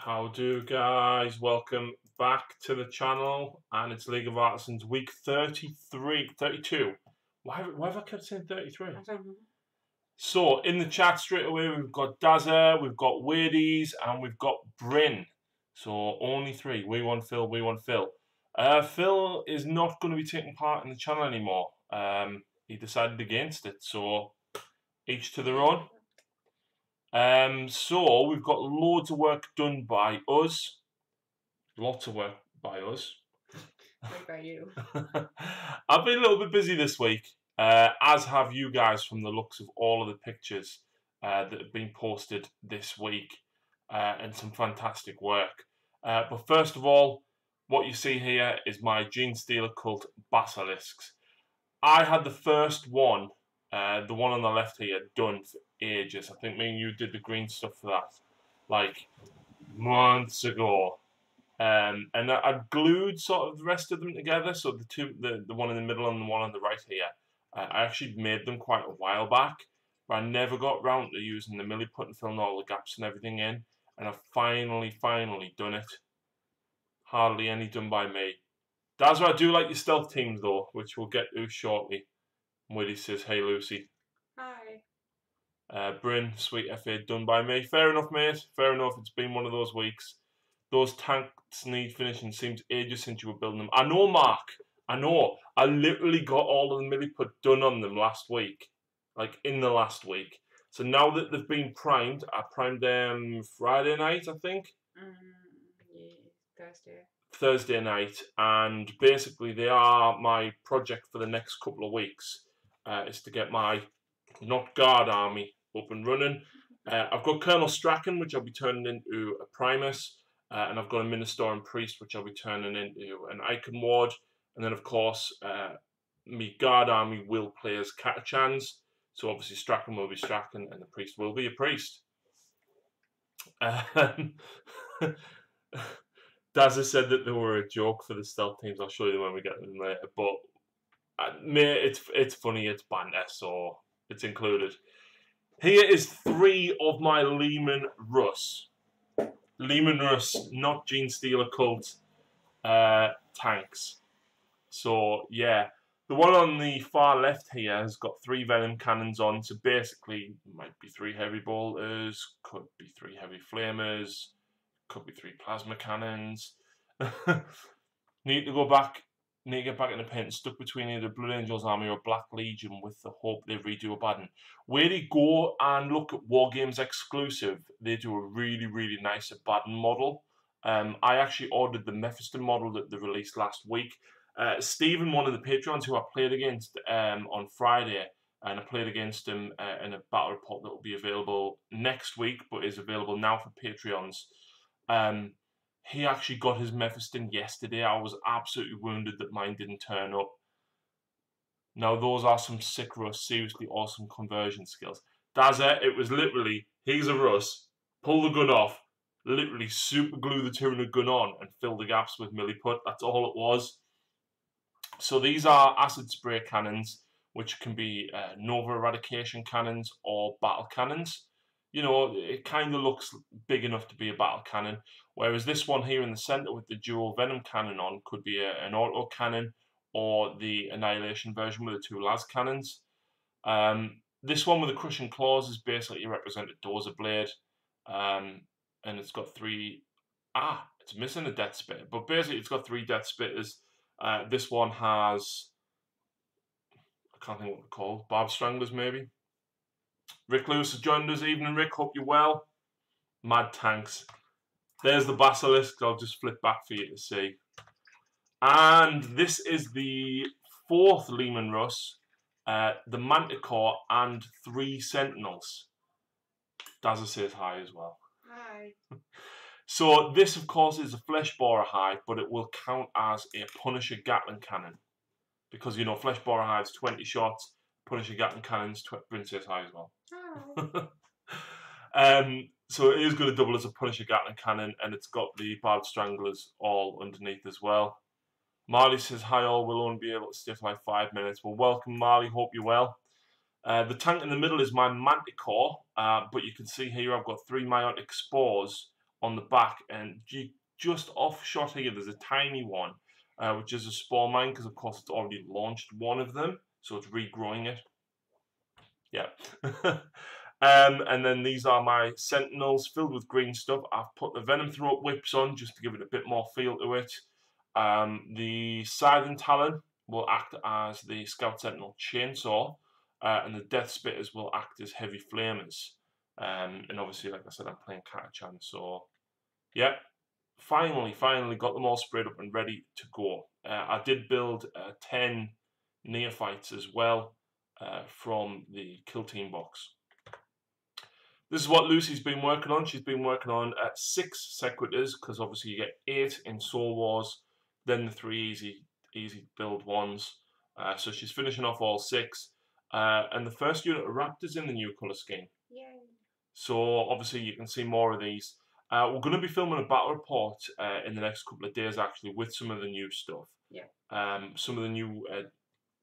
How do, guys? Welcome back to the channel, and it's League of Artisans week 32. Why have I kept saying 33? I don't know. So in the chat straight away we've got Dazza, we've got Wadies, and we've got Bryn. So only three. We want Phil, we want Phil. Phil is not going to be taking part in the channel anymore. He decided against it, so each to their own. So we've got loads of work done by us. Lots of work by us. What about you? I've been a little bit busy this week, as have you guys from the looks of all of the pictures that have been posted this week, and some fantastic work. But first of all, what you see here is my Gene Stealer Cult Basilisks. I had the first one, the one on the left here, done for ages. I think me and you did the green stuff for that, like, months ago. And I glued sort of the rest of them together. So the one in the middle and the one on the right here, I actually made them quite a while back, but I never got round to using the Milliput and filling all the gaps and everything in. And I've finally done it. Hardly any done by me. That's why I do like your stealth teams though, which we'll get to shortly. Woody says, "Hey Lucy." Hi. Bryn, sweet FA, done by me. Fair enough, mate. Fair enough. It's been one of those weeks. Those tanks need finishing. Seems ages since you were building them. I know, Mark. I know. I literally got all of the Milliput done on them last week. Like, in the last week. So now that they've been primed, I primed them Friday night, I think. Yeah, Thursday night. And basically, they are my project for the next couple of weeks. Is to get my not guard army up and running. I've got Colonel Strachan, which I'll be turning into a Primus. And I've got a Minister and Priest, which I'll be turning into an Icon Ward. And then, of course, me Guard Army will play as Catachans. So, obviously, Strachan will be Strachan, and the Priest will be a Priest. Dazza said that they were a joke for the stealth teams. I'll show you when we get them later. But, mate, it's funny, it's banter, so it's included. Here is 3 of my Lehman Russ. Lehman Russ, not Gene Stealer Cult tanks. So, yeah. The one on the far left here has got 3 Venom Cannons on. So, basically, might be 3 Heavy Bolters, could be 3 Heavy Flamers, could be 3 Plasma Cannons. Need to get back in the paint, stuck between either Blood Angels Army or Black Legion with the hope they redo Abaddon. Where they go and look at Wargames exclusive, they do a really nice Abaddon model. I actually ordered the Mephiston model that they released last week. Stephen, one of the Patreons who I played against on Friday, and I played against him in a battle report that will be available next week, but is available now for Patreons. He actually got his Mephiston yesterday. I was absolutely wounded that mine didn't turn up. Now, those are some sick Russ, seriously awesome conversion skills. Dazza, it was literally, here's a Russ, pull the gun off, literally super glue the Tyranid gun on and fill the gaps with Milliput. That's all it was. So these are acid spray cannons, which can be Nova Eradication cannons or battle cannons. You know, it kind of looks big enough to be a battle cannon. Whereas this one here in the centre with the dual Venom cannon on could be an auto cannon or the Annihilation version with the 2 las cannons. This one with the Crushing Claws is basically represented Dozer Blade. And it's got 3... it's missing a Death Spitter. But basically it's got 3 Death Spitters. This one has... I can't think what they're called. Barb Stranglers, maybe? Rick Lewis has joined us. Evening, Rick. Hope you're well. Mad tanks. There's the Basilisk. I'll just flip back for you to see. And this is the 4th Lehman Russ, the Manticore, and 3 Sentinels. Dazza says hi as well. Hi. So this, of course, is a Flesh Borer Hive, but it will count as a Punisher Gatling Cannon. Because, you know, Flesh Borer Hives, 20 shots, Punisher Gatling Cannons, Bryn says hi as well. Hi. So it is going to double as a Punisher Gatling Cannon, and it's got the Barbed Stranglers all underneath as well. Marley says, hi all, we'll only be able to stay for like 5 minutes. Well, welcome Marley, hope you're well. The tank in the middle is my Manticore, but you can see here I've got 3 Myotic Spores on the back, and just off shot here, there's a tiny one, which is a spore mine, because of course it's already launched one of them, so it's regrowing it. Yeah. And then these are my sentinels filled with green stuff. I've put the venom throat whips on just to give it a bit more feel to it. The scythe and talon will act as the scout sentinel chainsaw, and the death spitters will act as heavy flamers. And obviously, like I said, I'm playing Katachan, so yeah. Finally got them all sprayed up and ready to go. I did build 10 neophytes as well from the kill team box. This is what Lucy's been working on. She's been working on 6 sequitors, because obviously you get 8 in Soul Wars, then the 3 easy build ones. So she's finishing off all 6. And the first unit of raptors in the new colour scheme. Yay. So obviously you can see more of these. We're going to be filming a battle report in the next couple of days, actually, with some of the new stuff. Yeah. Some of the new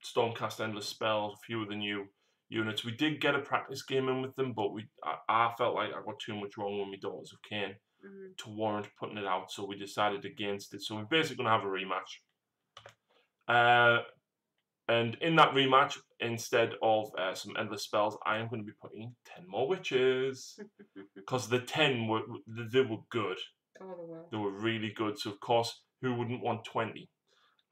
Stormcast Endless spells, a few of the new units. We did get a practice game in with them, but I felt like I got too much wrong with my Daughters of Cain to warrant putting it out, so we decided against it. So we're basically going to have a rematch. And in that rematch, instead of some endless spells, I am going to be putting 10 more witches. Because the 10 were good. Oh, they were. They were really good. So, of course, who wouldn't want 20?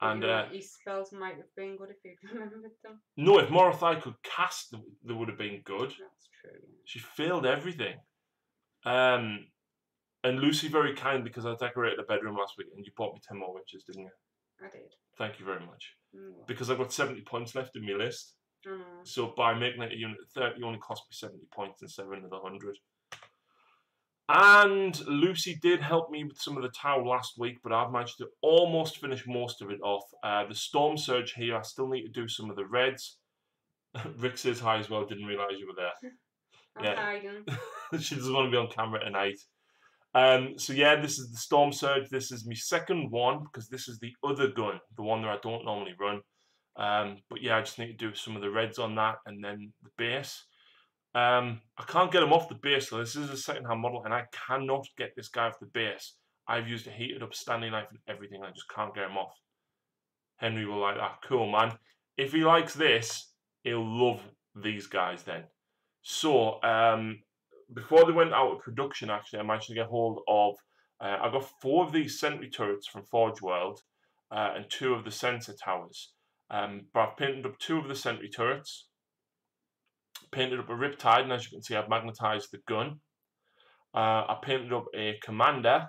And his spells might have been good if you'd remembered them. No, if Morothai could cast them, they would have been good. That's true. Yeah. She failed everything. And Lucy, very kind, because I decorated a bedroom last week and you bought me 10 more witches, didn't you? I did. Thank you very much. Because I've got 70 points left in my list. Mm. So by making it a unit of 30, it only cost me 70 points instead of another 100. And Lucy did help me with some of the towel last week, but I've managed to almost finish most of it off. The Storm Surge here, I still need to do some of the reds. Rick says hi as well, didn't realise you were there. I'm hiding. She doesn't want to be on camera tonight. So yeah, this is the Storm Surge. This is my second one, because this is the other gun, the one that I don't normally run. But yeah, I just need to do some of the reds on that, and then the base. I can't get him off the base, so this is a second-hand model, and I cannot get this guy off the base. I've used a heated-up standing knife and everything. I just can't get him off. Henry will like that. Cool, man. If he likes this, he'll love these guys then. So, before they went out of production, actually, I managed to get hold of... I got 4 of these sentry turrets from Forge World, and 2 of the sensor towers. But I've painted up 2 of the sentry turrets. Painted up a Riptide, and as you can see, I've magnetised the gun. I painted up a Commander,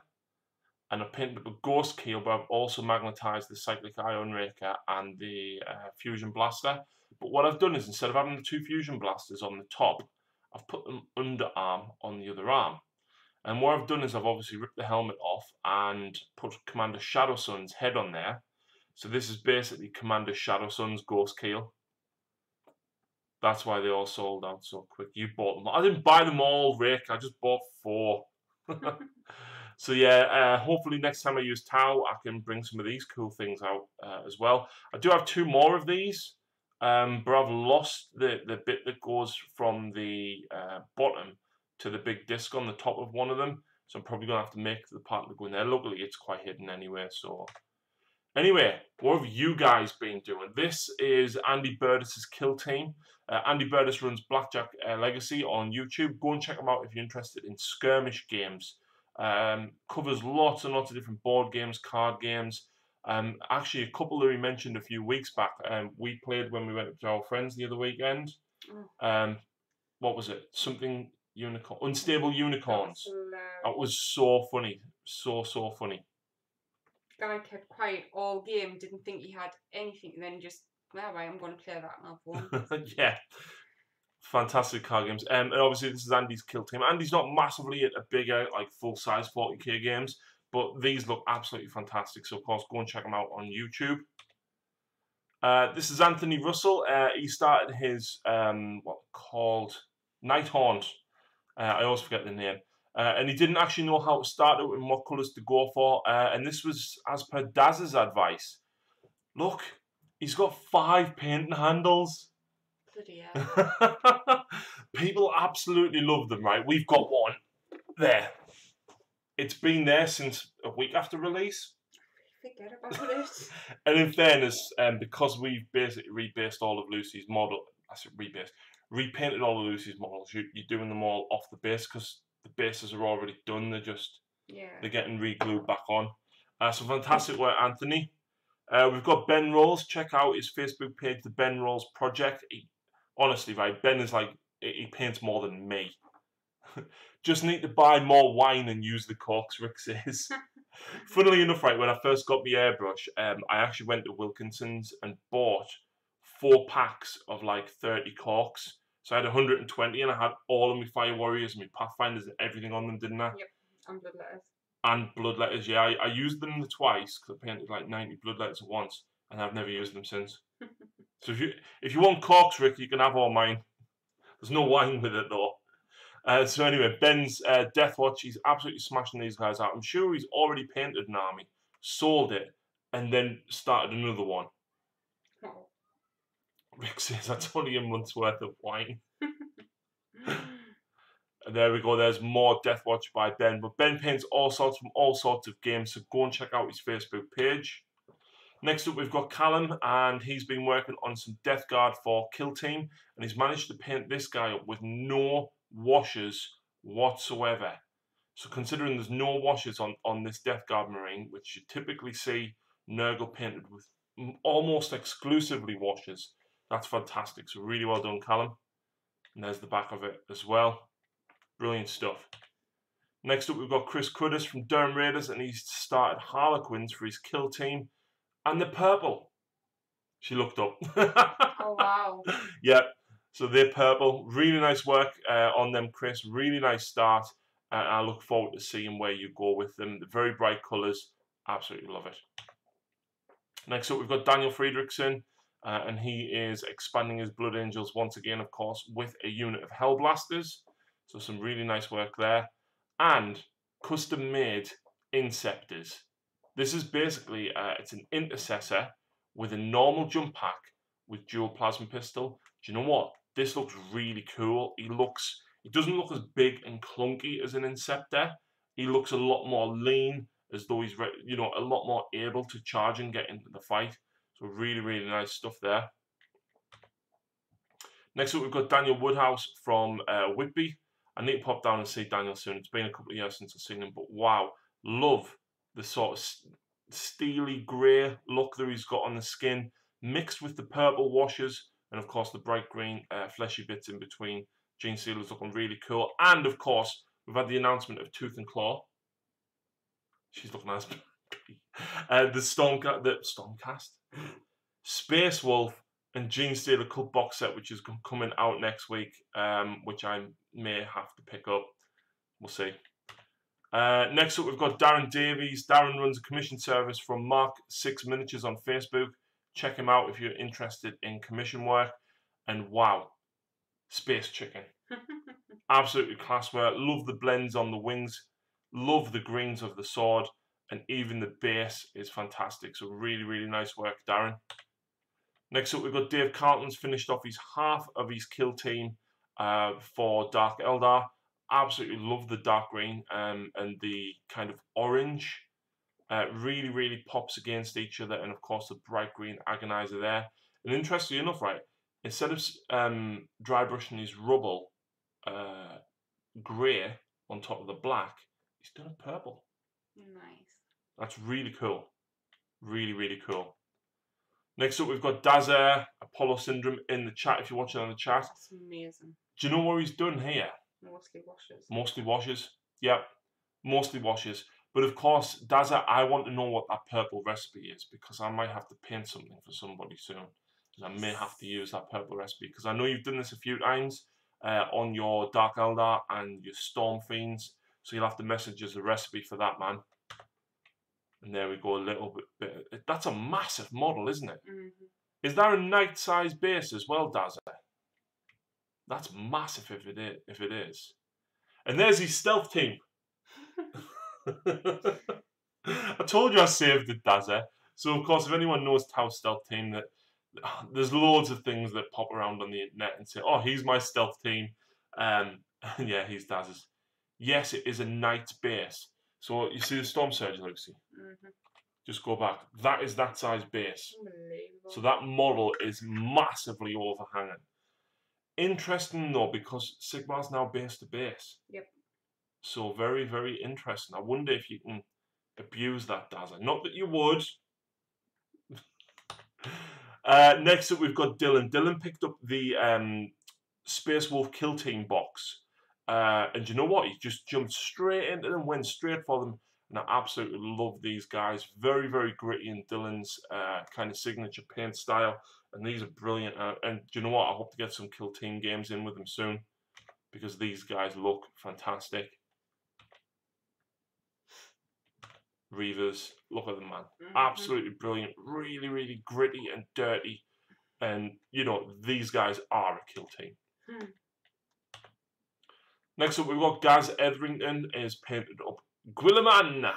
and I painted up a Ghost Keel, but I've also magnetised the Cyclic Iron Raker and the Fusion Blaster. But what I've done is, instead of having the 2 Fusion Blasters on the top, I've put them underarm on the other arm. And what I've done is I've obviously ripped the helmet off and put Commander Shadowsun's head on there. So this is basically Commander Shadowsun's Ghost Keel. That's why they all sold out so quick. You bought them. I didn't buy them all, Rick. I just bought 4. So yeah, hopefully next time I use Tau, I can bring some of these cool things out as well. I do have 2 more of these, but I've lost the bit that goes from the bottom to the big disc on the top of one of them. So I'm probably going to have to make the part that go in there. Luckily, it's quite hidden anyway, so... Anyway, what have you guys been doing? This is Andy Burdis' kill team. Andy Burdis runs Blackjack Legacy on YouTube. Go and check him out if you're interested in skirmish games. Covers lots and lots of different board games, card games. Actually, a couple that we mentioned a few weeks back. We played when we went up to our friends the other weekend. What was it? Something unicorn, Unstable Unicorns. That was so funny, so funny. Guy kept quiet all game, didn't think he had anything, and then just, well, right, I'm going to play that now for one. Yeah, fantastic card games. And obviously this is Andy's kill team. Andy's not massively at a bigger, like full-size 40k games, but these look absolutely fantastic. So of course, go and check them out on YouTube. This is Anthony Russell. He started his what called Nighthaunt. I always forget the name. And he didn't actually know how to start it and what colours to go for. And this was as per Daz's advice. Look, he's got 5 painting handles. Bloody hell. People absolutely love them, right? We've got one there. It's been there since a week after release. Forget about it. And in fairness, because we've basically rebased all of Lucy's model, repainted all of Lucy's models, you're doing them all off the base because the bases are already done. They're getting re-glued back on. So fantastic work, Anthony. We've got Ben Rolls. Check out his Facebook page, the Ben Rolls Project. Honestly, right, Ben is like, he paints more than me. Just need to buy more wine and use the corks, Rick says. Funnily enough, right, when I first got my airbrush, I actually went to Wilkinson's and bought 4 packs of like 30 corks. So I had 120 and I had all of my Fire Warriors and my Pathfinders and everything on them, didn't I? Yep, and Bloodletters. And Bloodletters, yeah. I used them twice because I painted like 90 Bloodletters at once and I've never used them since. So if you want corks, Rick, you can have all mine. There's no wine with it though. So anyway, Ben's Deathwatch, he's absolutely smashing these guys out. I'm sure he's already painted an army, sold it, and then started another one. Oh. Rick says that's only a month's worth of wine. And there we go, there's more Deathwatch by Ben. But Ben paints all sorts from all sorts of games, so go and check out his Facebook page. Next up, we've got Callum, and he's been working on some Death Guard for Kill Team, and he's managed to paint this guy up with no washes whatsoever. So considering there's no washes on this Death Guard Marine, which you typically see Nurgle painted with almost exclusively washes, that's fantastic. So really well done, Callum. And there's the back of it as well. Brilliant stuff. Next up, we've got Chris Cruddas from Durham Raiders, and he's started Harlequins for his Kill Team. And the purple. She looked up. Oh, wow. Yeah, so they're purple. Really nice work on them, Chris. Really nice start. I look forward to seeing where you go with them. The very bright colours. Absolutely love it. Next up, we've got Daniel Friedrichsen. And he is expanding his Blood Angels once again, of course, with a unit of Hellblasters. So some really nice work there. And custom-made Inceptors. This is basically, it's an Intercessor with a normal jump pack with dual plasma pistol. Do you know what? This looks really cool. He doesn't look as big and clunky as an Inceptor. He looks a lot more lean, as though he's, a lot more able to charge and get into the fight. So really, really nice stuff there. Next up, we've got Daniel Woodhouse from Whitby. I need to pop down and see Daniel soon. It's been a couple of years since I've seen him, but wow, love the sort of steely grey look that he's got on the skin, mixed with the purple washes, and of course the bright green fleshy bits in between. Gene Steeler's looking really cool. And of course, we've had the announcement of Tooth and Claw. She's looking nice. The Stormcast, Space Wolf, and Gene Steeler Cult box set, which is coming out next week, which I may have to pick up. We'll see. Next up, we've got Darren Davies. Darren runs a commission service from Mark 6 Miniatures on Facebook. Check him out if you're interested in commission work. And wow, Space Chicken. Absolutely class work. Love the blends on the wings. Love the greens of the sword. And even the base is fantastic. So really, really nice work, Darren. Next up, we've got Dave Carlton's finished off his half of his Kill Team for Dark Eldar. Absolutely love the dark green and the kind of orange. Really, really pops against each other. And of course, the bright green Agonizer there. And interestingly enough, right, instead of dry brushing his rubble grey on top of the black, he's done it purple. Nice. That's really cool. Really, really cool. Next up, we've got Dazer, Apollo Syndrome in the chat, if you're watching on the chat. That's amazing. Do you know what he's done here? Mostly washes. Mostly washes. Yep. Mostly washes. But of course, Dazer, I want to know what that purple recipe is, because I might have to paint something for somebody soon. And I may have to use that purple recipe, because I know you've done this a few times on your Dark Eldar and your Storm Fiends. So you'll have to message us a recipe for that, man. And there we go, a little bit. That's a massive model, isn't it? Mm-hmm. Is there a knight-sized base as well, Dazer? That's massive if it is. And there's his stealth team. I told you I saved it, Dazer. So, of course, if anyone knows Tau's stealth team, that there's loads of things that pop around on the internet and say, oh, he's my stealth team. Yeah, he's Daz's. Yes, it is a knight base. So you see the Storm Surge, Lucy? Mm-hmm. Just go back. That is that size base. Unbelievable. So that model is massively overhanging. Interesting though, because Sigmar's now base to base. Yep. So very, very interesting. I wonder if you can abuse that Dazzler. Not that you would. Next up, we've got Dylan. Dylan picked up the Space Wolf Kill Team box. And you know what? He just jumped straight into them, went straight for them. And I absolutely love these guys. Very, very gritty in Dylan's kind of signature paint style. And these are brilliant. And do you know what? I hope to get some Kill Team games in with them soon. Because these guys look fantastic. Reavers, look at them, man. Absolutely brilliant. Really, really gritty and dirty. And, you know, these guys are a kill team. Next up, we've got Gaz Etherington is painted up Guilliman.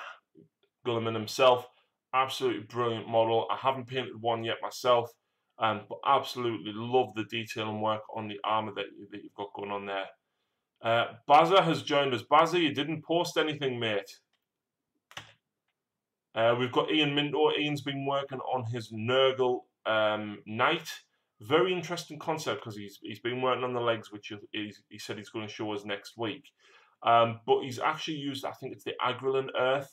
Guilliman himself. Absolutely brilliant model. I haven't painted one yet myself. But absolutely love the detail and work on the armour that you've got going on there. Bazza has joined us. Bazza, you didn't post anything, mate. We've got Ian Minto. Ian's been working on his Nurgle Knight. Very interesting concept because he's been working on the legs, which he said he's going to show us next week. But he's actually used, I think it's the Agrelin Earth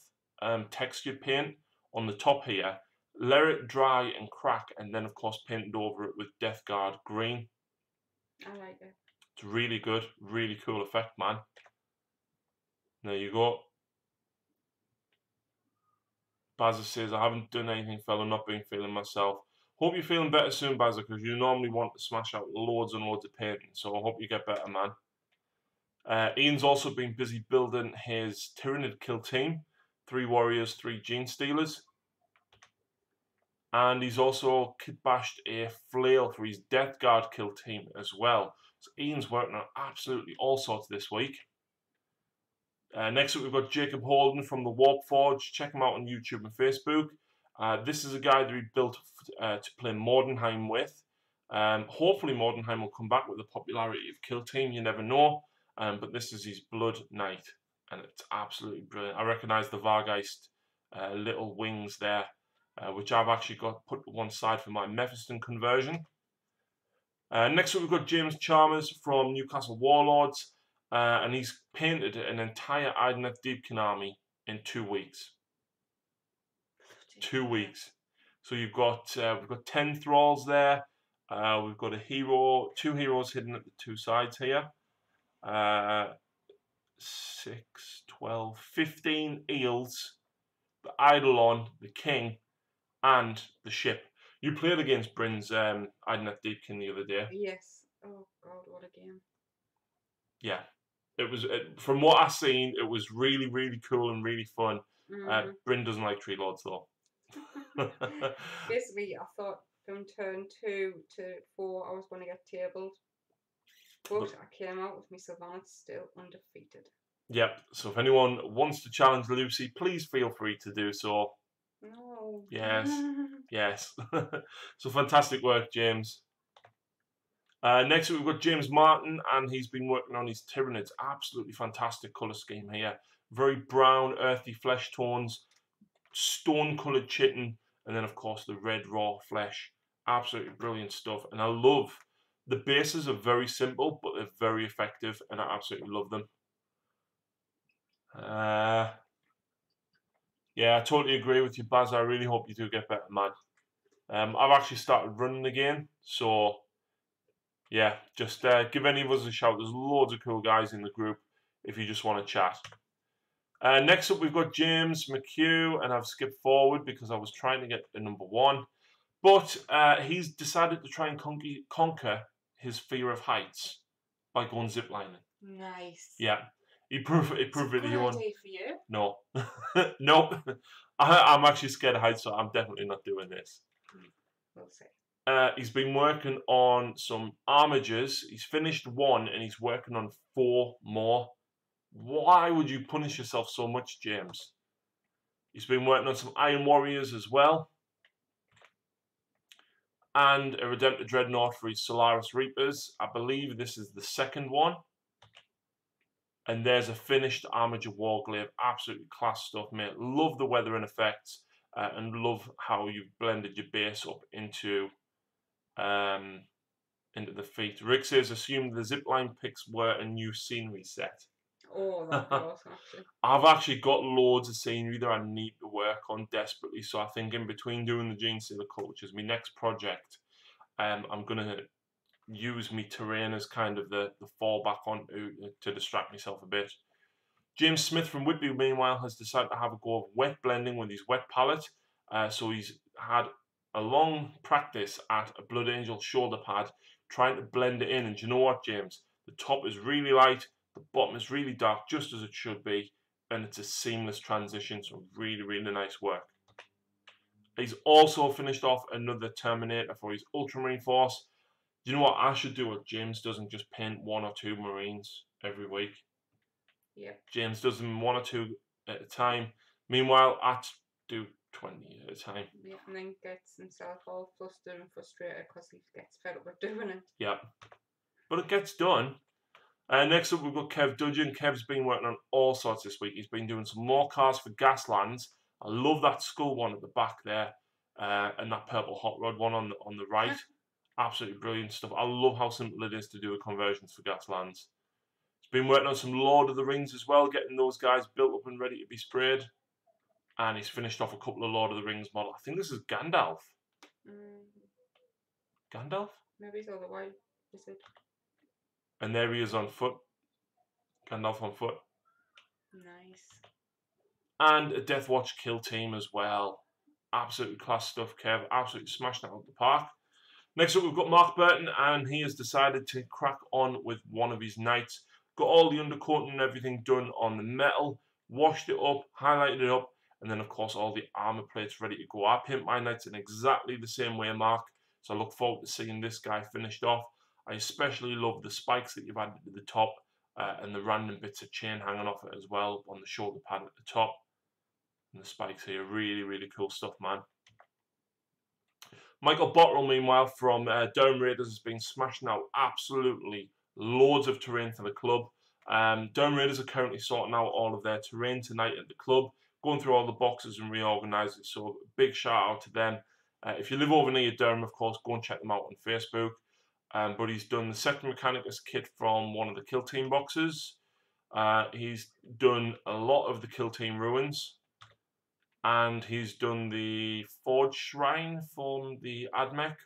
textured paint on the top here. Let it dry and crack, and then of course painted over it with Death Guard green. I like it. It's really good, really cool effect, man. There you go. Bazza says, I haven't done anything, fella, not been feeling myself. Hope you're feeling better soon, Bazza, because you normally want to smash out loads and loads of painting, so I hope you get better, man. Ian's also been busy building his Tyranid kill team. 3 warriors, 3 gene stealers. And he's also kit-bashed a flail for his Death Guard kill team as well. So Ian's working on absolutely all sorts this week. Next up, we've got Jacob Holden from the Warp Forge. Check him out on YouTube and Facebook. This is a guy that we built to play Mordenheim with. Hopefully, Mordenheim will come back with the popularity of Kill Team. You never know. But this is his Blood Knight, and it's absolutely brilliant. I recognise the Vargeist little wings there, which I've actually got put to one side for my Mephiston conversion. Next up, we've got James Chalmers from Newcastle Warlords. And he's painted an entire Idoneth Deepkin army in 2 weeks. 2 weeks. So you've got we've got 10 thralls there. We've got a hero, 2 heroes hidden at the 2 sides here. 6, 12, 15 eels, the Eidolon, the king, and the ship. You played against Bryn's Idoneth Deepkin the other day. Yes. Oh God, what a game. Yeah. It was, from what I've seen, it was really, really cool and really fun. Bryn doesn't like tree lords though. Basically, I thought from turn 2 to 4 I was going to get tabled. But I came out with my Sylvanas still undefeated. Yep, so if anyone wants to challenge Lucy, please feel free to do so. No. Yes, yes. So fantastic work, James. Next we've got James Martin, and he's been working on his Tyranids. Absolutely fantastic colour scheme here. Very brown, earthy flesh tones, stone-coloured chitin, and then of course the red raw flesh. Absolutely brilliant stuff. And I love, the bases are very simple, but they're very effective, and I absolutely love them. Yeah, I totally agree with you, Baz. I really hope you do get better, man. I've actually started running again, so yeah, just give any of us a shout. There's loads of cool guys in the group if you just want to chat. Next up, we've got James McHugh, and I've skipped forward because I was trying to get the number 1. But he's decided to try and conquer his fear of heights by going ziplining. Nice. Yeah. He proved it to you. Good idea for you. No. Nope. I'm actually scared of heights, so I'm definitely not doing this. We'll see. He's been working on some armigers. He's finished 1 and he's working on 4 more. Why would you punish yourself so much, James? He's been working on some Iron Warriors as well. And a Redemptor Dreadnought for his Solaris Reapers. I believe this is the 2nd one. And there's a finished Armature Warglaive. Absolutely class stuff, mate. Love the weathering effects and love how you've blended your base up into the feet. Rick says, assume the zipline picks were a new scenery set. Oh, that'd be awesome, actually. I've actually got loads of scenery that I need to work on desperately. So I think in between doing the Gene Stealer Cult, which is my next project, I'm going to use me terrain as kind of the fallback on to distract myself a bit. James Smith from Whitby, meanwhile, has decided to have a go of wet blending with his wet palette. So he's had a long practice at a Blood Angel shoulder pad, trying to blend it in. And do you know what, James? The top is really light, the bottom is really dark, just as it should be, and it's a seamless transition. So really, really nice work. He's also finished off another Terminator for his Ultramarine Force. You know what? I should do what James does and just paint 1 or 2 Marines every week. Yeah. James does them 1 or 2 at a time. Meanwhile, I do 20 at a time. Yeah, and then gets himself all flustered and frustrated because he gets fed up with doing it. Yeah. But it gets done. Next up, we've got Kev Dudgeon. Kev's been working on all sorts this week. He's been doing some more cars for Gaslands. I love that skull one at the back there, and that purple hot rod one on the right. Absolutely brilliant stuff. I love how simple it is to do the conversions for Gaslands. He's been working on some Lord of the Rings as well, getting those guys built up and ready to be sprayed. And he's finished off a couple of Lord of the Rings models. I think this is Gandalf. Gandalf? Maybe it's otherwise. Is it? And there he is on foot. Gandalf on foot. Nice. And a Death Watch kill team as well. Absolutely class stuff, Kev. Absolutely smashed that out of the park. Next up, we've got Mark Burton, and he has decided to crack on with one of his knights. Got all the undercoating and everything done on the metal, washed it up, highlighted it up, and then, of course, all the armor plates ready to go. I paint my knights in exactly the same way, Mark, so I look forward to seeing this guy finished off. I especially love the spikes that you've added to the top and the random bits of chain hanging off it as well on the shoulder pad at the top. And the spikes here, really, really cool stuff, man. Michael Bottrell, meanwhile, from Durham Raiders, has been smashing out absolutely loads of terrain for the club. Durham Raiders are currently sorting out all of their terrain tonight at the club, going through all the boxes and reorganising. So big shout out to them. If you live over near Durham, of course, go and check them out on Facebook. But he's done the Sector Mechanicus kit from one of the Kill Team boxes. He's done a lot of the Kill Team ruins. And he's done the Forge Shrine from the AdMech,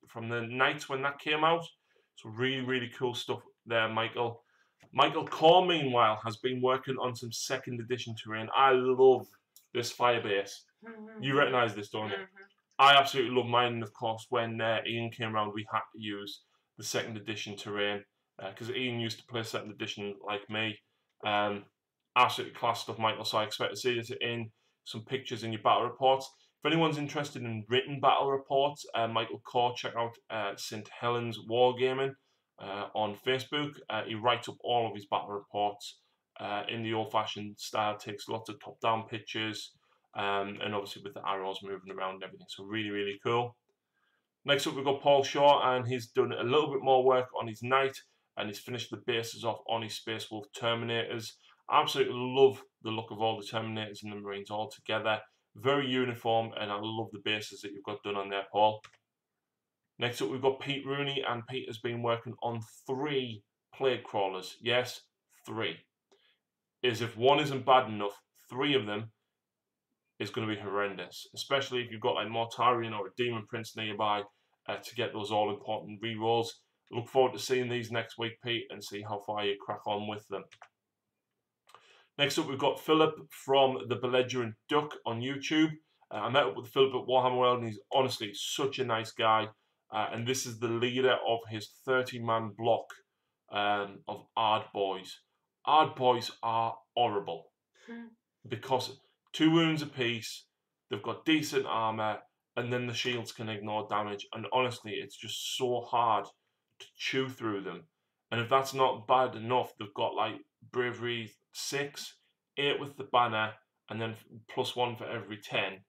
from the Knights when that came out. So really, really cool stuff there, Michael. Michael Core, meanwhile, has been working on some 2nd edition terrain. I love this firebase. You recognise this, don't you? I absolutely love mine. And of course, when Ian came around, we had to use the 2nd edition terrain because Ian used to play 2nd edition like me. Absolutely class stuff, Michael. So I expect to see this in some pictures in your battle reports. If anyone's interested in written battle reports, Michael Core, check out St. Helens Wargaming on Facebook. He writes up all of his battle reports in the old-fashioned style, takes lots of top-down pictures, and obviously with the arrows moving around and everything. So really, really cool. Next up, we've got Paul Shaw, and he's done a little bit more work on his Knight, and he's finished the bases off on his Space Wolf Terminators. Absolutely love the look of all the Terminators and the Marines all together. Very uniform, and I love the bases that you've got done on there, Paul. Next up, we've got Pete Rooney, and Pete has been working on 3 Plague Crawlers. Yes, 3. As if one isn't bad enough, 3 of them is going to be horrendous, especially if you've got like Mortarion or a Demon Prince nearby to get those all-important rerolls. Look forward to seeing these next week, Pete, and see how far you crack on with them. Next up, we've got Philip from the Belligerent Duck on YouTube. I met up with Philip at Warhammer World, and he's honestly such a nice guy. And this is the leader of his 30-man block of Ard Boys. Ard Boys are horrible because 2 wounds apiece, they've got decent armour, and then the shields can ignore damage. And honestly, it's just so hard to chew through them. And if that's not bad enough, they've got like Bravery 6, 8 with the banner, and then +1 for every 10.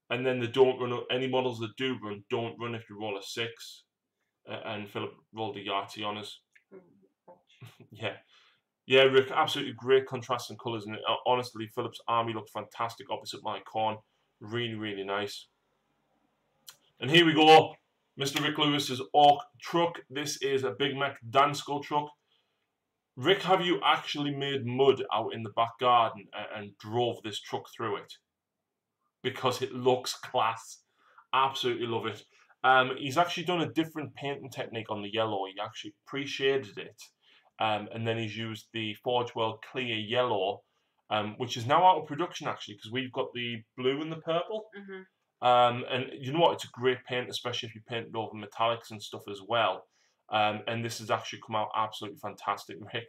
And then they don't run, any models that do run, don't run if you roll a 6. And Philip rolled a Yahtzee on us. Yeah. Yeah, Rick, absolutely great contrasting colours, and honestly, Philip's army looked fantastic opposite my corn. Really, really nice. And here we go, Mr. Rick Lewis's Orc truck. This is a Big Mac Dansko truck. Rick, have you actually made mud out in the back garden and drove this truck through it? Because it looks class. Absolutely love it. He's actually done a different painting technique on the yellow. He actually pre-shaded it. And then he's used the Forge World Clear Yellow, which is now out of production actually, because we've got the blue and the purple. And you know what? It's a great paint, especially if you paint it over metallics and stuff as well. And this has actually come out absolutely fantastic, Rick.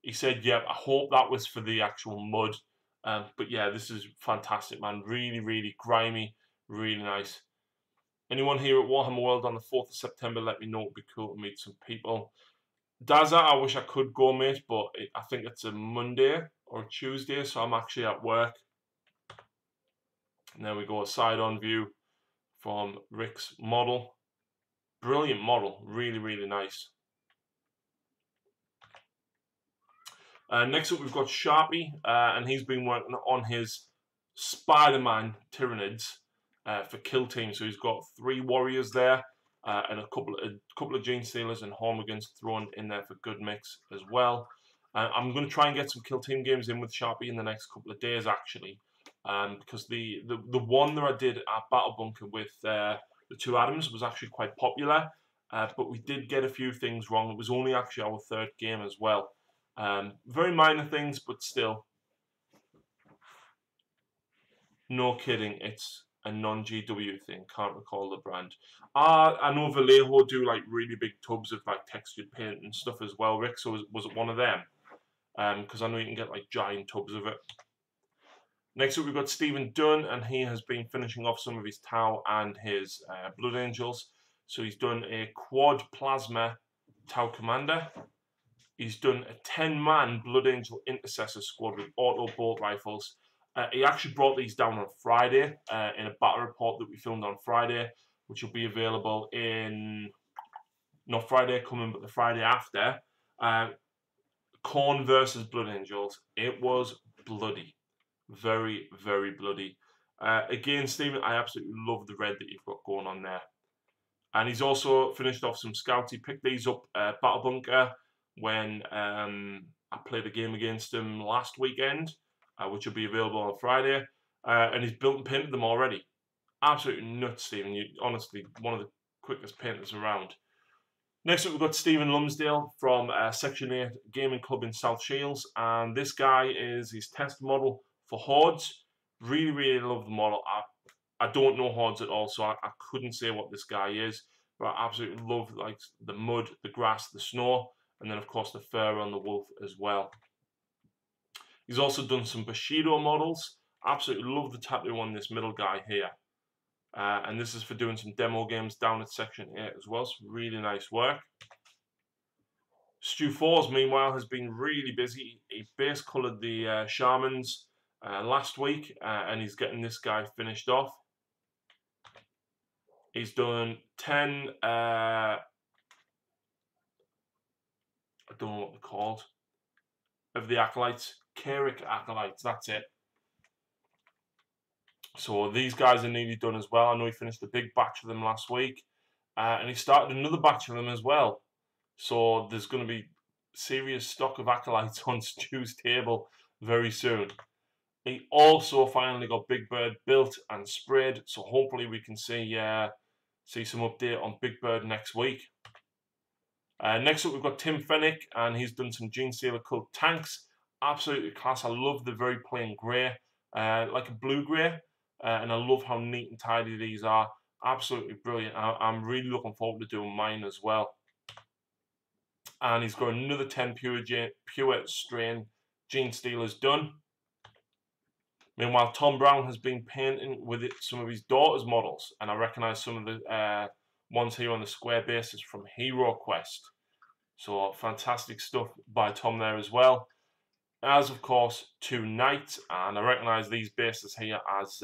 He said, yeah, I hope that was for the actual mud. But yeah, this is fantastic, man. Really, really grimy, really nice. Anyone here at Warhammer World on the 4th of September, let me know. It'd be cool to meet some people. Daza, I wish I could go, mate, but I think it's a Monday or a Tuesday, so I'm actually at work. And there we go, a side-on view from Rick's model. Brilliant model, really, really nice. Next up, we've got Sharpie, and he's been working on his Spider-Man Tyranids for Kill Team. So he's got 3 warriors there, and a couple of Gene Stealers and Hormigans thrown in there for good mix as well. I'm going to try and get some Kill Team games in with Sharpie in the next couple of days, actually, because the one that I did at Battle Bunker with the 2 Adams was actually quite popular, but we did get a few things wrong. It was only actually our 3rd game as well. Very minor things, but still. No kidding, it's a non-GW thing. Can't recall the brand. I know Vallejo do like really big tubs of like textured paint and stuff as well, Rick. So was it one of them? Because I know you can get like giant tubs of it. Next up, we've got Stephen Dunn, and he has been finishing off some of his Tau and his Blood Angels. So he's done a quad plasma Tau commander. He's done a 10-man Blood Angel Intercessor squad with auto bolt rifles. He actually brought these down on Friday in a battle report that we filmed on Friday, which will be available in, not Friday coming, but the Friday after. Khorne versus Blood Angels. It was bloody. Very, very bloody. Again, Stephen, I absolutely love the red that you've got going on there. And he's also finished off some scouts. He picked these up at Battle Bunker when I played a game against him last weekend, which will be available on Friday. And he's built and painted them already. Absolutely nuts, Stephen. You honestly one of the quickest painters around. Next up, we've got Stephen Lumsdale from Section 8 Gaming Club in South Shields. And this guy is his test model for Hordes. Really, really love the model. I don't know Hordes at all, so I couldn't say what this guy is. But I absolutely love like the mud, the grass, the snow. And then, of course, the fur on the wolf as well. He's also done some Bushido models. Absolutely love the tattoo on this middle guy here. And this is for doing some demo games down at Section 8 as well. So really nice work. Stu Fours, meanwhile, has been really busy. He base coloured the Shamans last week, and he's getting this guy finished off. He's done 10... I don't know what they're called, of the Acolytes. Keurig Acolytes, that's it. So these guys are nearly done as well. I know he finished a big batch of them last week. And he started another batch of them as well. So there's going to be serious stock of Acolytes on Stu's table very soon. He also finally got Big Bird built and sprayed. So hopefully we can see some update on Big Bird next week. Next up, we've got Tim Fennick, and he's done some Gene Stealer Cult tanks. Absolutely class. I love the very plain grey, like a blue grey, and I love how neat and tidy these are. Absolutely brilliant. I'm really looking forward to doing mine as well. And he's got another 10 pure strain Gene Stealers done. Meanwhile, Tom Brown has been painting with some of his daughter's models, and I recognise some of the ones here on the square bases from Hero Quest. So fantastic stuff by Tom there as well. As of course 2 Knights, and I recognise these bases here as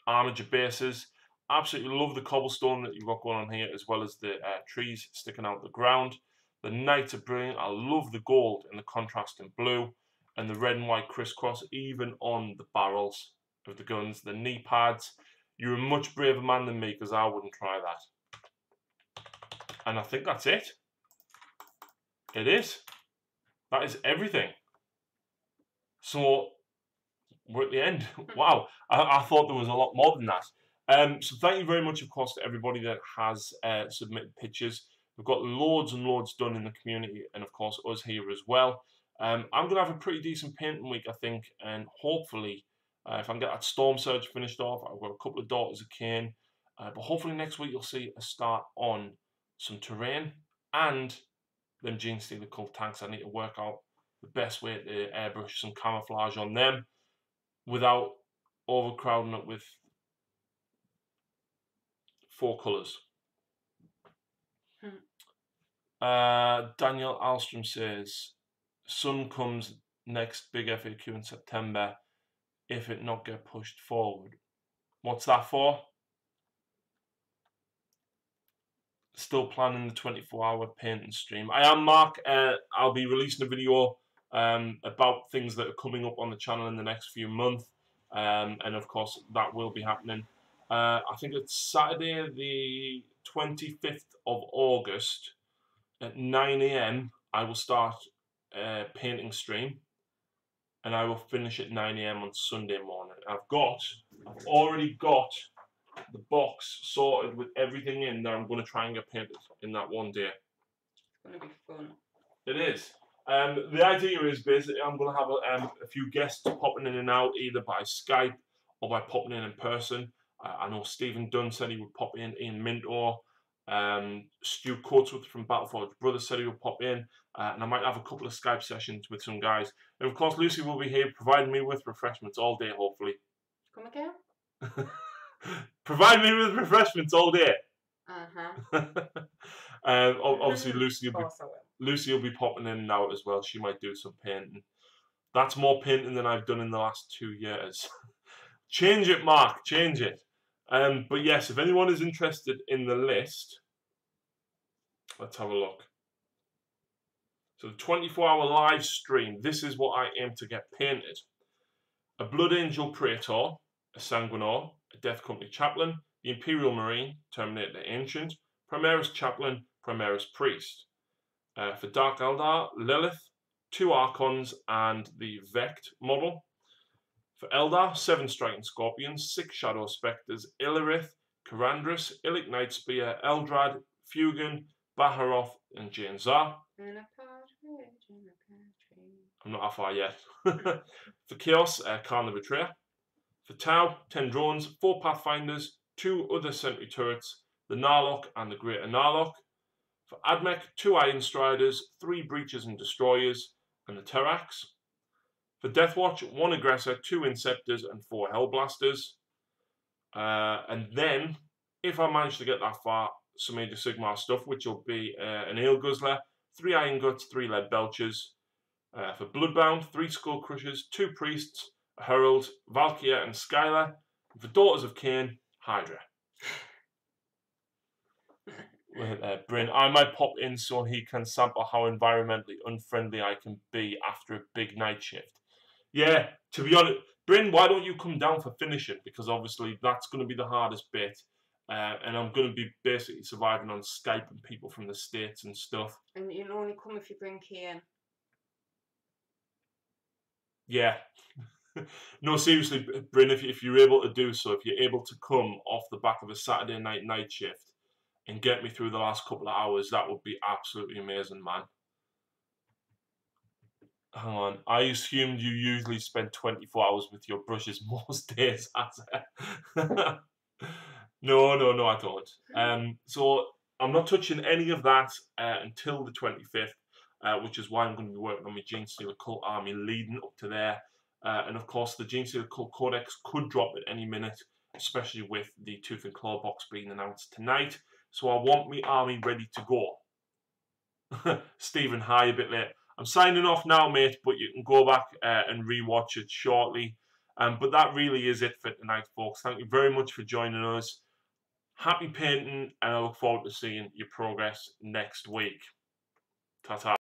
Armiger bases. Absolutely love the cobblestone that you've got going on here, as well as the trees sticking out the ground. The Knights are brilliant. I love the gold and the contrasting blue and the red and white crisscross, even on the barrels of the guns, the knee pads. You're a much braver man than me because I wouldn't try that. And I think that's it. It is. That is everything. So we're at the end. Wow, I thought there was a lot more than that. So thank you very much, of course, to everybody that has submitted pictures. We've got loads and loads done in the community, and of course us here as well. I'm going to have a pretty decent painting week, I think, and hopefully, if I can get that Storm Surge finished off, I've got a couple of Daughters of Cain, but hopefully next week you'll see a start on some terrain and them Genestealer Cult tanks. I need to work out the best way to airbrush some camouflage on them without overcrowding it with 4 colours. Daniel Alstrom says, Sun comes next big FAQ in September if it not get pushed forward. What's that for? Still planning the 24-hour painting stream. I am, Mark. I'll be releasing a video about things that are coming up on the channel in the next few months. And of course, that will be happening. I think it's Saturday, the 25th of August at 9 AM. I will start a painting stream, and I will finish at 9 AM on Sunday morning. I've already got the box sorted with everything in that I'm going to try and get painted in that one day. It's going to be fun. It is. The idea is basically I'm going to have a few guests popping in and out, either by Skype or by popping in person. I know Stephen Dunn said he would pop in, Ian Minto, Stu Coatsworth from Battleforge Brothers said he would pop in, and I might have a couple of Skype sessions with some guys. And of course, Lucy will be here providing me with refreshments all day, hopefully. Come again? Provide me with refreshments all day. Obviously, Lucy will be popping in and out as well. She might do some painting. That's more painting than I've done in the last 2 years. Change it, Mark. Change it. But yes, if anyone is interested in the list, let's have a look. So the 24-hour live stream, this is what I aim to get painted. A Blood Angel Praetor, a Sanguinor, a Death Company Chaplain, the Imperial Marine, Terminator the Ancient, Primaris Chaplain, Primaris Priest. For Dark Eldar, Lilith, 2 Archons and the Vect model. For Eldar, 7 Striking Scorpions, 6 Shadow Spectres, Illyrith, Karandris, Illic Nightspear, Eldrad, Fugan, Baharoth, and Jane Zar. I'm not that far yet. For Chaos, Khan the Betrayer. For Tau, 10 drones, 4 Pathfinders, 2 other sentry turrets, the Narlock and the Greater Narlock. For Admech, 2 Iron Striders, 3 Breachers and Destroyers, and the Terrax. For Deathwatch, 1 Aggressor, 2 Inceptors, and 4 Hellblasters. And then, if I manage to get that far, some Age of Sigmar stuff, which will be an Ale Guzzler, 3 Iron Guts, 3 Lead Belchers. For Bloodbound, 3 Skull Crushers, 2 Priests, a Herald, Valkyria, and Skylar. And for Daughters of Cain, Hydra. Bryn, I might pop in so he can sample how environmentally unfriendly I can be after a big night shift. Yeah, to be honest, Bryn, why don't you come down for finishing? Because obviously that's going to be the hardest bit. And I'm going to be basically surviving on Skype and people from the States and stuff. And you'll only come if you bring Cain. Yeah. No, seriously, Bryn, if you're able to do so, if you're able to come off the back of a Saturday night shift and get me through the last couple of hours, that would be absolutely amazing, man. Hang on, I assumed you usually spend 24 hours with your brushes most days. No, I don't. So I'm not touching any of that until the 25th, which is why I'm going to be working on my Genestealer Cult army leading up to there. And of course, the Genestealer Cult Codex could drop at any minute, especially with the Tooth and Claw box being announced tonight. So I want my army ready to go. Stephen, hi, a bit late. I'm signing off now, mate, but you can go back and rewatch it shortly. But that really is it for tonight, folks. Thank you very much for joining us. Happy painting, and I look forward to seeing your progress next week. Ta-ta.